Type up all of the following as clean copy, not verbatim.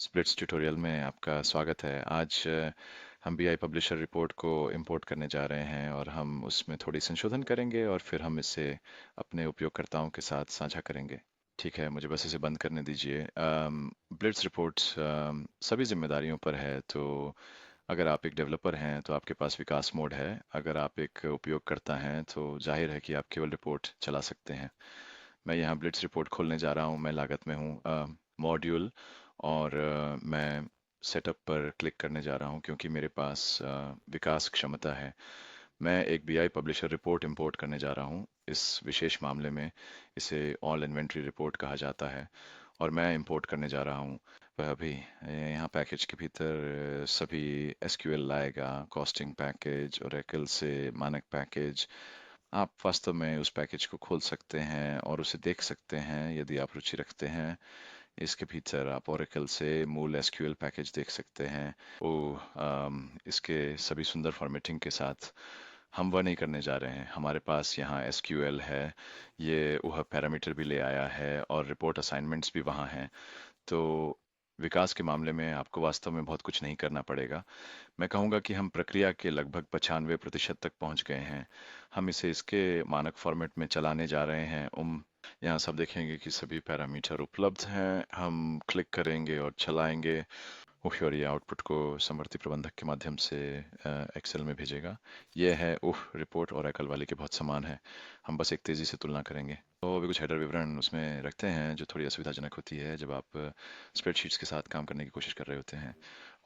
Splits tutorial में आपका स्वागत है। आज हम बीआई पब्लिशर रिपोर्ट को इंपोर्ट करने जा रहे हैं और हम उसमें थोड़ी संशोधन करेंगे और फिर हम इसे अपने उपयोगकर्ताओं के साथ साझा करेंगे। ठीक है, मुझे बस इसे बंद करने दीजिए। ब्लिट्स रिपोर्ट्स सभी जिम्मेदारियों पर है, तो अगर आप एक डेवलपर हैं तो आपके पास विकास मोड है। अगर आप एक उपयोगकर्ता हैं तो जाहिर है कि आप केवल रिपोर्ट चला सकते हैं। मैं यहाँ ब्लिट्स रिपोर्ट खोलने जा रहा हूँ। मैं लागत में हूँ मॉड्यूल, और मैं सेटअप पर क्लिक करने जा रहा हूँ क्योंकि मेरे पास विकास क्षमता है। मैं एक बीआई पब्लिशर रिपोर्ट इंपोर्ट करने जा रहा हूँ। इस विशेष मामले में इसे ऑल इन्वेंट्री रिपोर्ट कहा जाता है और मैं इंपोर्ट करने जा रहा हूँ। वह अभी यहाँ पैकेज के भीतर सभी एसक्यूएल लाएगा, कॉस्टिंग पैकेज, ओरेकल से मानक पैकेज। आप वास्तव में उस पैकेज को खोल सकते हैं और उसे देख सकते हैं यदि आप रुचि रखते हैं। इसके भीतर आप ओरेकल से मूल एसक्यूएल पैकेज देख सकते हैं। इसके सभी सुंदर फॉर्मेटिंग के साथ हम वह नहीं करने जा रहे हैं। हमारे पास यहाँ एसक्यूएल है, ये वह पैरामीटर भी ले आया है और रिपोर्ट असाइनमेंट्स भी वहाँ हैं। तो विकास के मामले में आपको वास्तव में बहुत कुछ नहीं करना पड़ेगा। मैं कहूँगा कि हम प्रक्रिया के लगभग 95% तक पहुँच गए हैं। हम इसे इसके मानक फॉर्मेट में चलाने जा रहे हैं। यहाँ सब देखेंगे कि सभी पैरामीटर उपलब्ध हैं। हम क्लिक करेंगे और चलाएंगे। और ये आउटपुट को समवर्ती प्रबंधक के माध्यम से एक्सेल में भेजेगा। ये है रिपोर्ट और एकल वाली के बहुत समान है। हम बस एक तेज़ी से तुलना करेंगे। तो अभी कुछ हेडर विवरण उसमें रखते हैं जो थोड़ी असुविधाजनक होती है जब आप स्प्रेडशीट्स के साथ काम करने की कोशिश कर रहे होते हैं।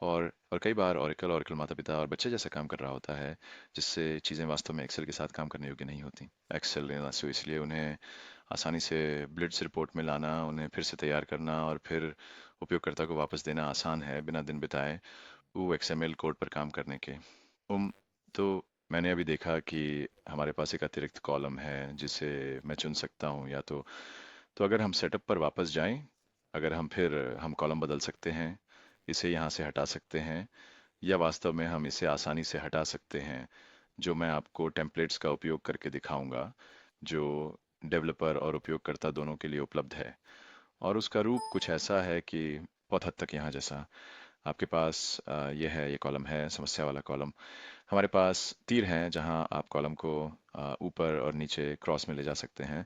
और कई बार ओरेकल माता पिता और बच्चे जैसा काम कर रहा होता है, जिससे चीज़ें वास्तव में एक्सेल के साथ काम करने योग्य नहीं होती। एक्सेल सो इसलिए उन्हें आसानी से ब्लिट्स रिपोर्ट में लाना, उन्हें फिर से तैयार करना और फिर उपयोगकर्ता को वापस देना आसान है बिना दिन बिताए वो एक्सएमएल कोड पर काम करने के। उम, तो मैंने अभी देखा कि हमारे पास एक अतिरिक्त कॉलम है जिसे मैं चुन सकता हूँ। या तो अगर हम सेटअप पर वापस जाएं, अगर हम कॉलम बदल सकते हैं, इसे यहाँ से हटा सकते हैं, या वास्तव में हम इसे आसानी से हटा सकते हैं, जो मैं आपको टेम्पलेट्स का उपयोग करके दिखाऊंगा, जो डेवलपर और उपयोगकर्ता दोनों के लिए उपलब्ध है। और उसका रूप कुछ ऐसा है कि बहुत हद तक यहाँ जैसा आपके पास ये कॉलम है, समस्या वाला कॉलम। हमारे पास तीर हैं जहाँ आप कॉलम को ऊपर और नीचे क्रॉस में ले जा सकते हैं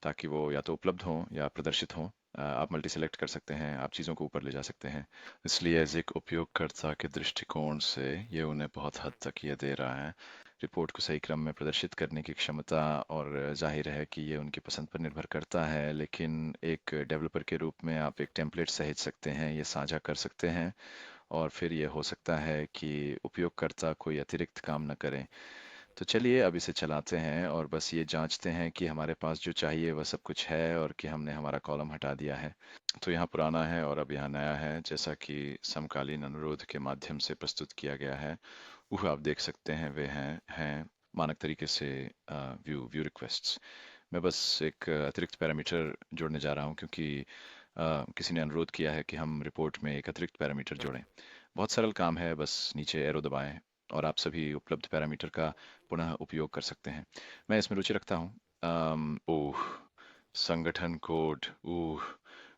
ताकि वो या तो उपलब्ध हों या प्रदर्शित हों। आप मल्टी सेलेक्ट कर सकते हैं, आप चीज़ों को ऊपर ले जा सकते हैं। इसलिए एज एक उपयोगकर्ता के दृष्टिकोण से ये उन्हें बहुत हद तक ये दे रहा है रिपोर्ट को सही क्रम में प्रदर्शित करने की क्षमता। और जाहिर है कि ये उनकी पसंद पर निर्भर करता है, लेकिन एक डेवलपर के रूप में आप एक टेम्पलेट सहेज सकते हैं, ये साझा कर सकते हैं, और फिर ये हो सकता है कि उपयोगकर्ता कोई अतिरिक्त काम न करें। तो चलिए अब इसे चलाते हैं और बस ये जांचते हैं कि हमारे पास जो चाहिए वह सब कुछ है और कि हमने हमारा कॉलम हटा दिया है। तो यहाँ पुराना है और अब यहाँ नया है, जैसा कि समकालीन अनुरोध के माध्यम से प्रस्तुत किया गया है। वह आप देख सकते हैं, वे हैं मानक तरीके से व्यू व्यू रिक्वेस्ट्स। मैं बस एक अतिरिक्त पैरामीटर जोड़ने जा रहा हूँ क्योंकि किसी ने अनुरोध किया है कि हम रिपोर्ट में एक अतिरिक्त पैरामीटर जोड़ें। बहुत सरल काम है, बस नीचे एरो दबाएं और आप सभी उपलब्ध पैरामीटर का पुनः उपयोग कर सकते हैं। मैं इसमें रुचि रखता हूँ। संगठन कोड,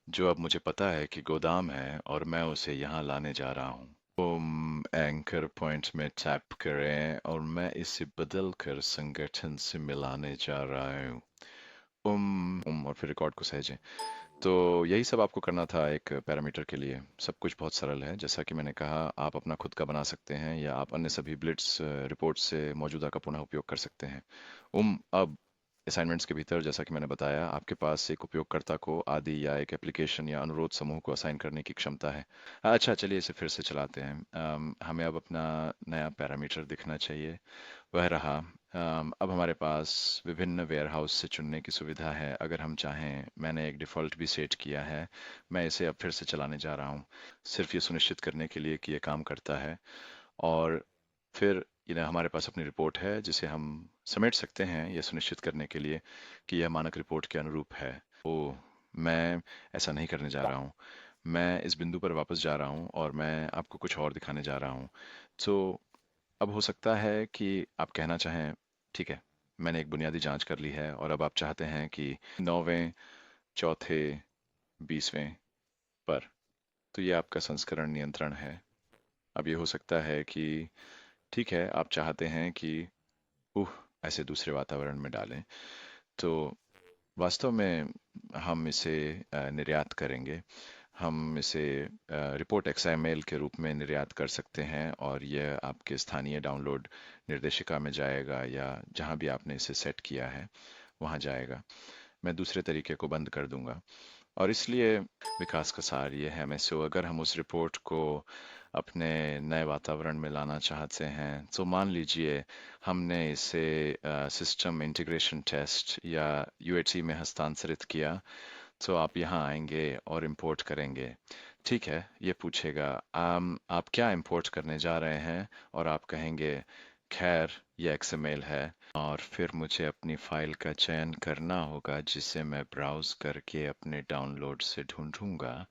जो अब मुझे पता है कि गोदाम है और मैं उसे यहाँ लाने जा रहा हूँ। एंकर पॉइंट में टैप करें और मैं इसे बदल कर संगठन से मिलाने जा रहा हूँ। और फिर रिकॉर्ड को सहेजें। तो यही सब आपको करना था एक पैरामीटर के लिए। सब कुछ बहुत सरल है। जैसा कि मैंने कहा, आप अपना खुद का बना सकते हैं या आप अन्य सभी ब्लिट्स रिपोर्ट से मौजूदा का पुनः उपयोग कर सकते हैं। अब असाइनमेंट्स के भीतर, जैसा कि मैंने बताया, आपके पास एक उपयोगकर्ता को आदि या एक एप्लीकेशन या अनुरोध समूह को असाइन करने की क्षमता है। अच्छा, चलिए इसे फिर से चलाते हैं। हमें अब अपना नया पैरामीटर दिखना चाहिए। वह रहा। अब हमारे पास विभिन्न वेयरहाउस से चुनने की सुविधा है अगर हम चाहें। मैंने एक डिफ़ॉल्ट भी सेट किया है। मैं इसे अब फिर से चलाने जा रहा हूँ, सिर्फ ये सुनिश्चित करने के लिए कि ये काम करता है। और फिर हमारे पास अपनी रिपोर्ट है जिसे हम समेट सकते हैं, यह सुनिश्चित करने के लिए कि यह मानक रिपोर्ट के अनुरूप है। ओह, मैं ऐसा नहीं करने जा रहा हूँ। मैं इस बिंदु पर वापस जा रहा हूँ और मैं आपको कुछ और दिखाने जा रहा हूँ। तो अब हो सकता है कि आप कहना चाहें, ठीक है, मैंने एक बुनियादी जांच कर ली है और अब आप चाहते हैं कि 9वें, चौथे, 20वें पर। तो ये आपका संस्करण नियंत्रण है। अब ये हो सकता है कि ठीक है, आप चाहते हैं कि उह ऐसे दूसरे वातावरण में डालें, तो वास्तव में हम इसे निर्यात करेंगे। हम इसे रिपोर्ट XML के रूप में निर्यात कर सकते हैं और यह आपके स्थानीय डाउनलोड निर्देशिका में जाएगा या जहां भी आपने इसे सेट किया है वहां जाएगा। मैं दूसरे तरीके को बंद कर दूंगा। और इसलिए विकास का सार ये है, मैं सो अगर हम उस रिपोर्ट को अपने नए वातावरण में लाना चाहते हैं, तो मान लीजिए हमने इसे सिस्टम इंटीग्रेशन टेस्ट या UAT में हस्तांतरित किया, तो आप यहाँ आएंगे और इंपोर्ट करेंगे। ठीक है, ये पूछेगा आप क्या इंपोर्ट करने जा रहे हैं, और आप कहेंगे खैर ये XML है, और फिर मुझे अपनी फाइल का चयन करना होगा जिसे मैं ब्राउज करके अपने डाउनलोड से ढूंढूंगा,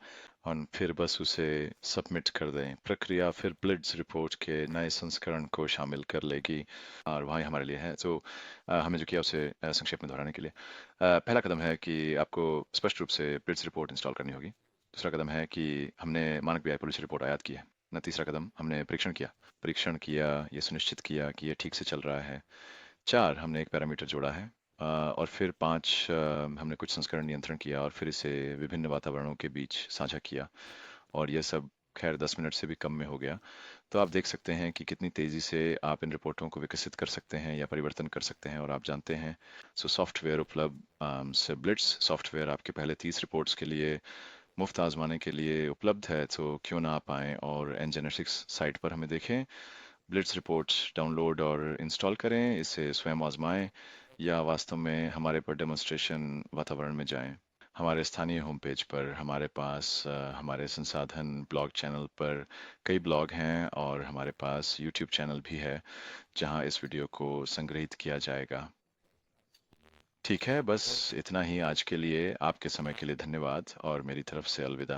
और फिर बस उसे सबमिट कर दें। प्रक्रिया फिर ब्लिट्ज रिपोर्ट के नए संस्करण को शामिल कर लेगी, और वहाँ हमारे लिए है। तो हमें जो किया उसे संक्षेप में दोहराने के लिए, पहला कदम है कि आपको स्पष्ट रूप से ब्लिट्ज रिपोर्ट इंस्टॉल करनी होगी। दूसरा कदम है कि हमने मानक BI पब्लिशर रिपोर्ट आयात की है ना। तीसरा कदम, हमने परीक्षण किया, ये सुनिश्चित किया कि ये ठीक से चल रहा है। 4, हमने एक पैरामीटर जोड़ा है। और फिर 5, हमने कुछ संस्करण नियंत्रण किया और फिर इसे विभिन्न वातावरणों के बीच साझा किया। और यह सब खैर 10 मिनट से भी कम में हो गया। तो आप देख सकते हैं कि कितनी तेज़ी से आप इन रिपोर्टों को विकसित कर सकते हैं या परिवर्तन कर सकते हैं। और आप जानते हैं, सॉफ्टवेयर उपलब्ध, से ब्लिट्स सॉफ्टवेयर आपके पहले 30 रिपोर्ट्स के लिए मुफ्त आजमाने के लिए उपलब्ध है। तो क्यों ना आप आएँ और ngenetics साइट पर हमें देखें, ब्लिट्स रिपोर्ट्स डाउनलोड और इंस्टॉल करें, इसे स्वयं आजमाएं, या वास्तव में हमारे पर डेमोन्स्ट्रेशन वातावरण में जाएं। हमारे स्थानीय होम पेज पर हमारे पास हमारे संसाधन ब्लॉग चैनल पर कई ब्लॉग हैं, और हमारे पास YouTube चैनल भी है जहां इस वीडियो को संग्रहित किया जाएगा। ठीक है, बस इतना ही आज के लिए। आपके समय के लिए धन्यवाद और मेरी तरफ से अलविदा।